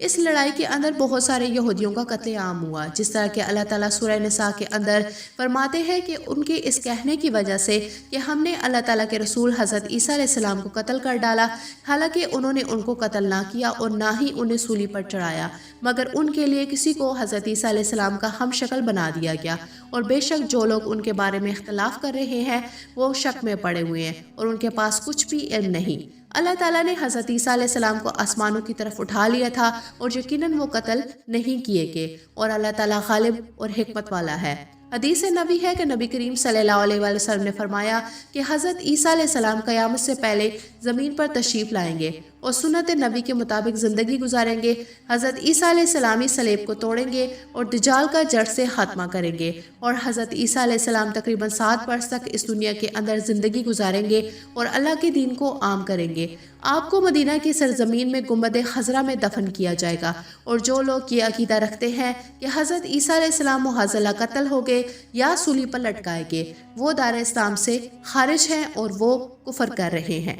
اس لڑائی کے اندر بہت سارے یہودیوں کا قتل عام ہوا، جس طرح کہ اللہ تعالیٰ سورہ نساء کے اندر فرماتے ہیں کہ ان کے اس کہنے کی وجہ سے کہ ہم نے اللہ تعالیٰ کے رسول حضرت عیسیٰ علیہ السلام کو قتل کر ڈالا، حالانکہ انہوں نے ان کو قتل نہ کیا اور نہ ہی انہیں سولی پر چڑھایا، مگر ان کے لیے کسی کو حضرت عیسیٰ علیہ السلام کا ہم شکل بنا دیا گیا، اور بے شک جو لوگ ان کے بارے میں اختلاف کر رہے ہیں وہ شک میں پڑے ہوئے ہیں اور ان کے پاس کچھ بھی علم نہیں۔ اللہ تعالیٰ نے حضرت عیسیٰ علیہ السلام کو آسمانوں کی طرف اٹھا لیا تھا اور یقیناً وہ قتل نہیں کیے گئے، اور اللہ تعالیٰ غالب اور حکمت والا ہے۔ حدیث نبی ہے کہ نبی کریم صلی اللہ علیہ وآلہ وسلم نے فرمایا کہ حضرت عیسیٰ علیہ السلام قیامت سے پہلے زمین پر تشریف لائیں گے اور سنت نبی کے مطابق زندگی گزاریں گے۔ حضرت عیسیٰ علیہ السلام صلیب کو توڑیں گے اور دجال کا جڑ سے خاتمہ کریں گے، اور حضرت عیسیٰ علیہ السلام تقریباً 7 برس تک اس دنیا کے اندر زندگی گزاریں گے اور اللہ کے دین کو عام کریں گے۔ آپ کو مدینہ کی سرزمین میں گنبد خضرا میں دفن کیا جائے گا، اور جو لوگ یہ عقیدہ رکھتے ہیں کہ حضرت عیسیٰ علیہ السلام معاذ قتل ہو گئے یا سولی پر لٹکائے گئے، وہ دار اسلام سے خارج ہیں اور وہ کفر کر رہے ہیں۔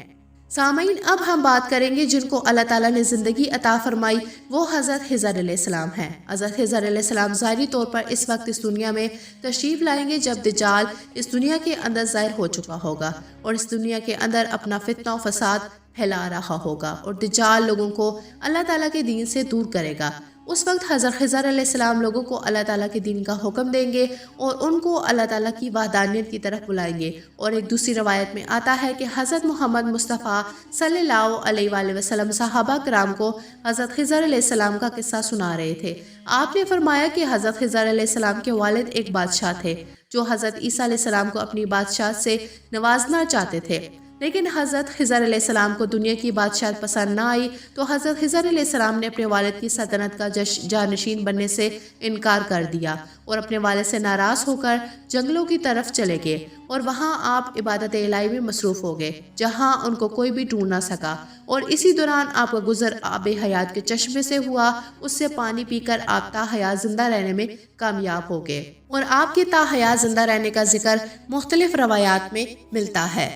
سامعین، اب ہم بات کریں گے جن کو اللہ تعالیٰ نے زندگی عطا فرمائی، وہ حضرت خضر علیہ السلام ہیں۔ حضرت خضر علیہ السلام ظاہری طور پر اس وقت اس دنیا میں تشریف لائیں گے جب دجال اس دنیا کے اندر ظاہر ہو چکا ہوگا اور اس دنیا کے اندر اپنا فتنہ و فساد پھیلا رہا ہوگا، اور دجال لوگوں کو اللہ تعالیٰ کے دین سے دور کرے گا۔ اس وقت حضرت خضر علیہ السلام لوگوں کو اللہ تعالیٰ کے دین کا حکم دیں گے اور ان کو اللہ تعالیٰ کی وحدانیت کی طرف بلائیں گے، اور ایک دوسری روایت میں آتا ہے کہ حضرت محمد مصطفیٰ صلی اللہ علیہ وآلہ وسلم صحابہ کرام کو حضرت خضر علیہ السلام کا قصہ سنا رہے تھے۔ آپ نے فرمایا کہ حضرت خضر علیہ السلام کے والد ایک بادشاہ تھے جو حضرت عیسیٰ علیہ السلام کو اپنی بادشاہت سے نوازنا چاہتے تھے، لیکن حضرت خضر علیہ السلام کو دنیا کی بادشاہت پسند نہ آئی، تو حضرت خضر علیہ السلام نے اپنے والد کی سلطنت کا جانشین بننے سے انکار کر دیا اور اپنے والد سے ناراض ہو کر جنگلوں کی طرف چلے گئے، اور وہاں آپ عبادت الہی میں مصروف ہو گئے جہاں ان کو کوئی بھی ڈھونڈ نہ سکا، اور اسی دوران آپ کا گزر آب حیات کے چشمے سے ہوا۔ اس سے پانی پی کر آپ تا حیات زندہ رہنے میں کامیاب ہو گئے، اور آپ کے تا حیات زندہ رہنے کا ذکر مختلف روایات میں ملتا ہے۔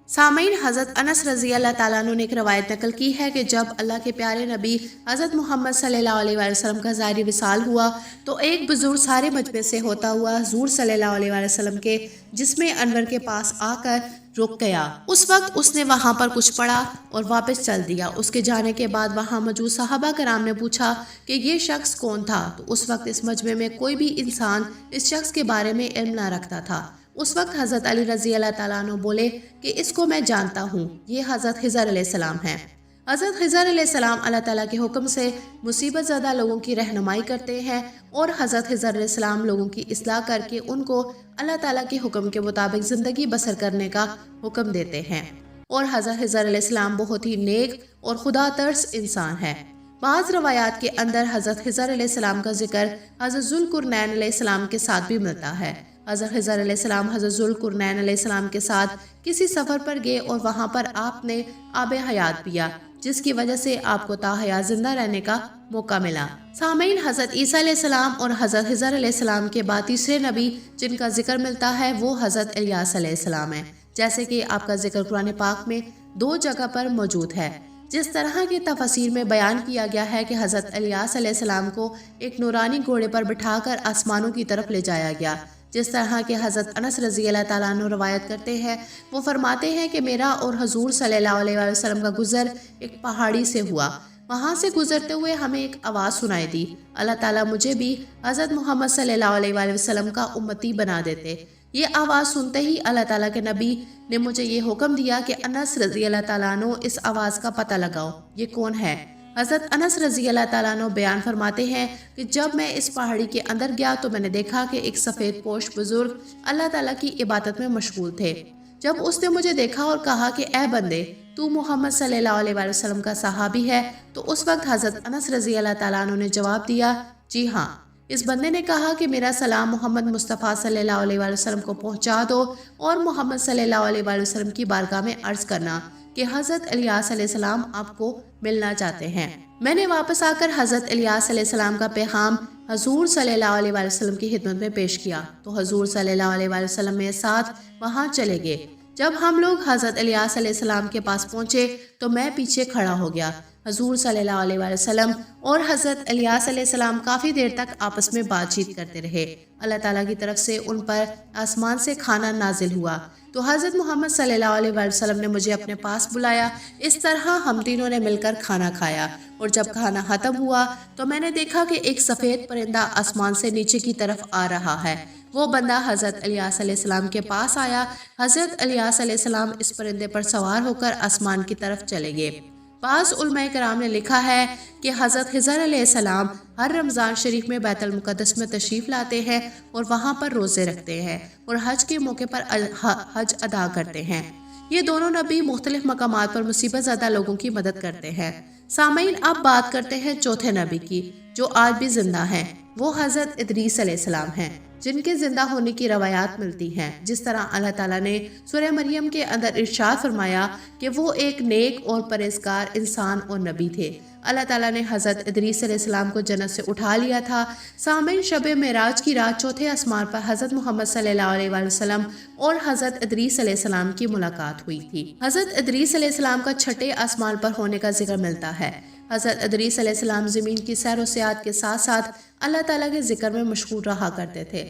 سامعین، حضرت انس رضی اللہ تعالیٰ عنہ نے ایک روایت نقل کی ہے کہ جب اللہ کے پیارے نبی حضرت محمد صلی اللہ علیہ وآلہ وسلم کا ظاہری وصال ہوا تو ایک بزرگ سارے مجمع سے ہوتا ہوا حضور صلی اللہ علیہ وآلہ وسلم کے جسم انور کے پاس آ کر رک گیا۔ اس وقت اس نے وہاں پر کچھ پڑھا اور واپس چل دیا۔ اس کے جانے کے بعد وہاں موجود صحابہ کرام نے پوچھا کہ یہ شخص کون تھا، تو اس وقت اس مجمع میں کوئی بھی انسان اس شخص کے بارے میں علم نہ رکھتا تھا۔ اس وقت حضرت علی رضی اللہ تعالیٰ عنہ بولے کہ اس کو میں جانتا ہوں، یہ حضرت خضر علیہ السلام ہیں۔ حضرت خضر علیہ السلام اللہ تعالیٰ کے حکم سے مصیبت زدہ لوگوں کی رہنمائی کرتے ہیں، اور حضرت خضر علیہ السلام لوگوں کی اصلاح کر کے ان کو اللہ تعالیٰ کے حکم کے مطابق زندگی بسر کرنے کا حکم دیتے ہیں، اور حضرت خضر علیہ السلام بہت ہی نیک اور خدا ترس انسان ہے۔ بعض روایات کے اندر حضرت خضر علیہ السلام کا ذکر حضرت ذوالقرنین علیہ السلام کے ساتھ بھی ملتا ہے۔ حضرت خضر علیہ السلام حضرت ذوالقرنین علیہ السلام کے ساتھ کسی سفر پر گئے اور وہاں پر آپ نے آب حیات پیا، جس کی وجہ سے آپ کو تا حیات زندہ رہنے کا موقع ملا۔ سامعین، حضرت عیسیٰ علیہ السلام اور حضرت خضر علیہ السلام کے بعد تیسرے نبی جن کا ذکر ملتا ہے وہ حضرت الیاس علیہ السلام ہے، جیسے کہ آپ کا ذکر قرآن پاک میں 2 جگہ پر موجود ہے۔ جس طرح کے تفاسیر میں بیان کیا گیا ہے کہ حضرت الیاس علیہ السلام کو ایک نورانی گھوڑے پر بٹھا کر آسمانوں کی طرف لے جایا گیا، جس طرح کہ حضرت انس رضی اللہ تعالیٰ عنہ روایت کرتے ہیں، وہ فرماتے ہیں کہ میرا اور حضور صلی اللہ علیہ وآلہ وسلم کا گزر ایک پہاڑی سے ہوا، وہاں سے گزرتے ہوئے ہمیں ایک آواز سنائی دی، اللہ تعالیٰ مجھے بھی حضرت محمد صلی اللہ علیہ وآلہ وسلم کا امتی بنا دیتے۔ یہ آواز سنتے ہی اللہ تعالیٰ کے نبی نے مجھے یہ حکم دیا کہ انس رضی اللہ تعالیٰ عنہ اس آواز کا پتہ لگاؤ، یہ کون ہے۔ حضرت انس رضی اللہ تعالیٰ عنہ بیان فرماتے ہیں کہ جب میں اس پہاڑی کے اندر گیا تو میں نے دیکھا کہ ایک سفید پوش بزرگ اللہ تعالیٰ کی عبادت میں مشغول تھے۔ جب اس نے مجھے دیکھا اور کہا کہ اے بندے، تو محمد صلی اللہ علیہ وآلہ وسلم کا صحابی ہے، تو اس وقت حضرت انس رضی اللہ تعالیٰ عنہ نے جواب دیا، جی ہاں۔ اس بندے نے کہا کہ میرا سلام محمد مصطفیٰ صلی اللہ علیہ وآلہ وسلم کو پہنچا دو، اور محمد صلی اللہ علیہ وآلہ وسلم کی بارگاہ میں عرض کرنا کہ حضرت الیاس علیہ السلام آپ کو ملنا چاہتے ہیں۔ میں نے واپس آ کر حضرت الیاس علیہ السلام کا پیغام حضور صلی اللہ علیہ وآلہ وسلم کی خدمت میں پیش کیا، تو حضور صلی اللہ علیہ وآلہ وسلم میرے ساتھ وہاں چلے گئے۔ جب ہم لوگ حضرت الیاس علیہ السلام کے پاس پہنچے تو میں پیچھے کھڑا ہو گیا۔ حضور صلی اللہ علیہ وسلم اور حضرت الیاس علیہ السلام کافی دیر تک آپس میں بات چیت کرتے رہے۔ اللہ تعالیٰ کی طرف سے ان پر آسمان سے کھانا نازل ہوا تو حضرت محمد صلی اللہ علیہ وسلم نے مجھے اپنے پاس بلایا۔ اس طرح ہم تینوں نے مل کر کھانا کھایا، اور جب کھانا ختم ہوا تو میں نے دیکھا کہ ایک سفید پرندہ آسمان سے نیچے کی طرف آ رہا ہے۔ وہ بندہ حضرت الیاس علیہ السلام کے پاس آیا۔ حضرت الیاس علیہ السلام اس پرندے پر سوار ہو کر آسمان کی طرف چلے گئے۔ بعض علماء کرام نے لکھا ہے کہ حضرت خضر علیہ السلام ہر رمضان شریف میں بیت المقدس میں تشریف لاتے ہیں اور وہاں پر روزے رکھتے ہیں اور حج کے موقع پر حج ادا کرتے ہیں۔ یہ دونوں نبی مختلف مقامات پر مصیبت زدہ لوگوں کی مدد کرتے ہیں۔ سامعین، اب بات کرتے ہیں چوتھے نبی کی جو آج بھی زندہ ہیں۔ وہ حضرت ادریس علیہ السلام ہیں جن کے زندہ ہونے کی روایات ملتی ہیں۔ جس طرح اللہ تعالیٰ نے سورہ مریم کے اندر ارشاد فرمایا کہ وہ ایک نیک اور پرہیزگار انسان اور نبی تھے۔ اللہ تعالیٰ نے حضرت ادریس علیہ السلام کو جنت سے اٹھا لیا تھا۔ سامعین، شب معراج کی رات چوتھے آسمان پر حضرت محمد صلی اللہ علیہ وسلم اور حضرت ادریس علیہ السلام کی ملاقات ہوئی تھی۔ حضرت ادریس علیہ السلام کا چھٹے آسمان پر ہونے کا ذکر ملتا ہے۔ حضرت ادریس علیہ السلام زمین کی سیر و سیاحت کے ساتھ ساتھ اللہ تعالیٰ کے ذکر میں مشغول رہا کرتے تھے۔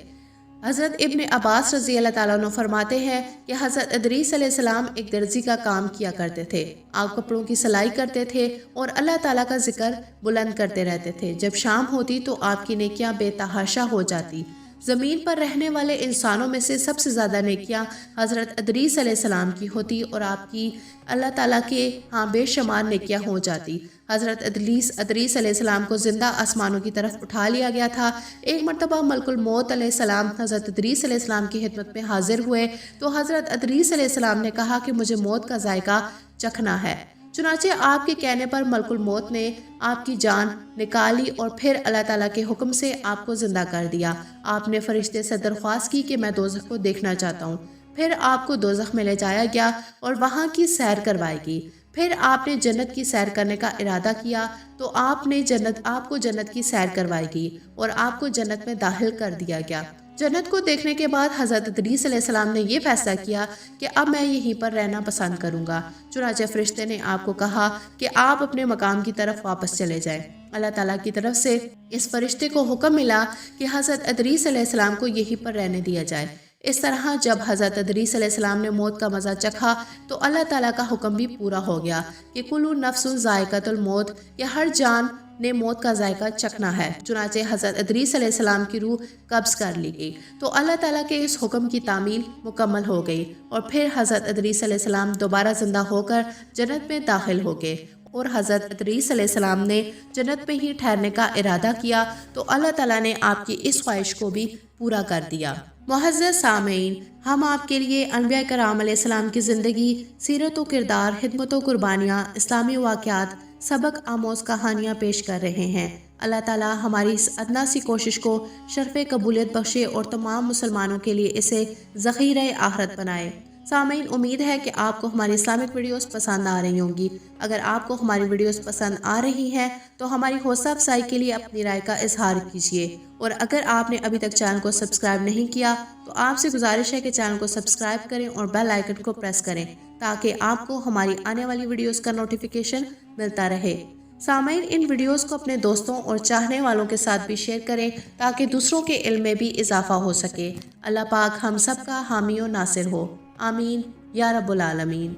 حضرت ابن عباس رضی اللہ تعالیٰ عنہ فرماتے ہیں کہ حضرت ادریس علیہ السلام ایک درزی کا کام کیا کرتے تھے۔ آپ کپڑوں کی سلائی کرتے تھے اور اللہ تعالیٰ کا ذکر بلند کرتے رہتے تھے۔ جب شام ہوتی تو آپ کی نیکیاں بے تحاشا ہو جاتی۔ زمین پر رہنے والے انسانوں میں سے سب سے زیادہ نیکیاں حضرت ادریس علیہ السلام کی ہوتی اور آپ کی اللہ تعالیٰ کے ہاں بے شمار نیکیاں ہو جاتی۔ حضرت ادریس علیہ السلام کو زندہ آسمانوں کی طرف اٹھا لیا گیا تھا۔ ایک مرتبہ ملک الموت علیہ السلام حضرت ادریس علیہ السلام کی خدمت میں حاضر ہوئے تو حضرت ادریس علیہ السلام نے کہا کہ مجھے موت کا ذائقہ چکھنا ہے۔ چنانچہ آپ کے کہنے پر ملک الموت نے آپ کی جان نکالی اور پھر اللہ تعالیٰ کے حکم سے آپ کو زندہ کر دیا۔ آپ نے فرشتے سے درخواست کی کہ میں دوزخ کو دیکھنا چاہتا ہوں۔ پھر آپ کو دوزخ میں لے جایا گیا اور وہاں کی سیر کروائی گئی۔ پھر آپ نے جنت کی سیر کرنے کا ارادہ کیا تو آپ کو جنت کی سیر کروائی گئی اور آپ کو جنت میں داخل کر دیا گیا۔ جنت کو دیکھنے کے بعد حضرت ادریس علیہ السلام نے یہ فیصلہ کیا کہ اب میں یہیں پر رہنا پسند کروں گا۔ چنانچہ فرشتے نے آپ کو کہا کہ آپ اپنے مقام کی طرف واپس چلے جائیں۔ اللہ تعالیٰ کی طرف سے اس فرشتے کو حکم ملا کہ حضرت ادریس علیہ السلام کو یہیں پر رہنے دیا جائے۔ اس طرح جب حضرت ادریس علیہ السلام نے موت کا مزہ چکھا تو اللہ تعالیٰ کا حکم بھی پورا ہو گیا کہ کلو نفس ذائقۃ الموت، کہ ہر جان نے موت کا ذائقہ چکھنا ہے۔ چنانچہ حضرت ادریس علیہ السلام کی روح قبض کر لی گئی تو اللہ تعالیٰ کے اس حکم کی تعمیل مکمل ہو گئی اور پھر حضرت ادریس علیہ السلام دوبارہ زندہ ہو کر جنت میں داخل ہو گئے اور حضرت ادریس علیہ السلام نے جنت میں ہی ٹھہرنے کا ارادہ کیا تو اللہ تعالیٰ نے آپ کی اس خواہش کو بھی پورا کر دیا۔ معزز سامعین، ہم آپ کے لیے انبیاء کرام علیہ السلام کی زندگی، سیرت و کردار، خدمت و قربانیاں، اسلامی واقعات، سبق آموز کہانیاں پیش کر رہے ہیں۔ اللہ تعالیٰ ہماری اس ادنا سی کوشش کو شرف قبولیت بخشے اور تمام مسلمانوں کے لیے اسے ذخیرہ آخرت بنائے۔ سامعین، امید ہے کہ آپ کو ہماری اسلامک ویڈیوز پسند آ رہی ہوں گی۔ اگر آپ کو ہماری ویڈیوز پسند آ رہی ہیں تو ہماری حوصلہ افزائی کے لیے اپنی رائے کا اظہار کیجیے، اور اگر آپ نے ابھی تک چینل کو سبسکرائب نہیں کیا تو آپ سے گزارش ہے کہ چینل کو سبسکرائب کریں اور بیل آئیکن کو پریس کریں تاکہ آپ کو ہماری آنے والی ویڈیوز کا نوٹیفیکیشن ملتا رہے۔ سامعین، ان ویڈیوز کو اپنے دوستوں اور چاہنے والوں کے ساتھ بھی شیئر کریں تاکہ دوسروں کے علم میں بھی اضافہ ہو سکے۔ اللہ پاک ہم سب کا حامی و ناصر ہو، آمین یا رب العالمین۔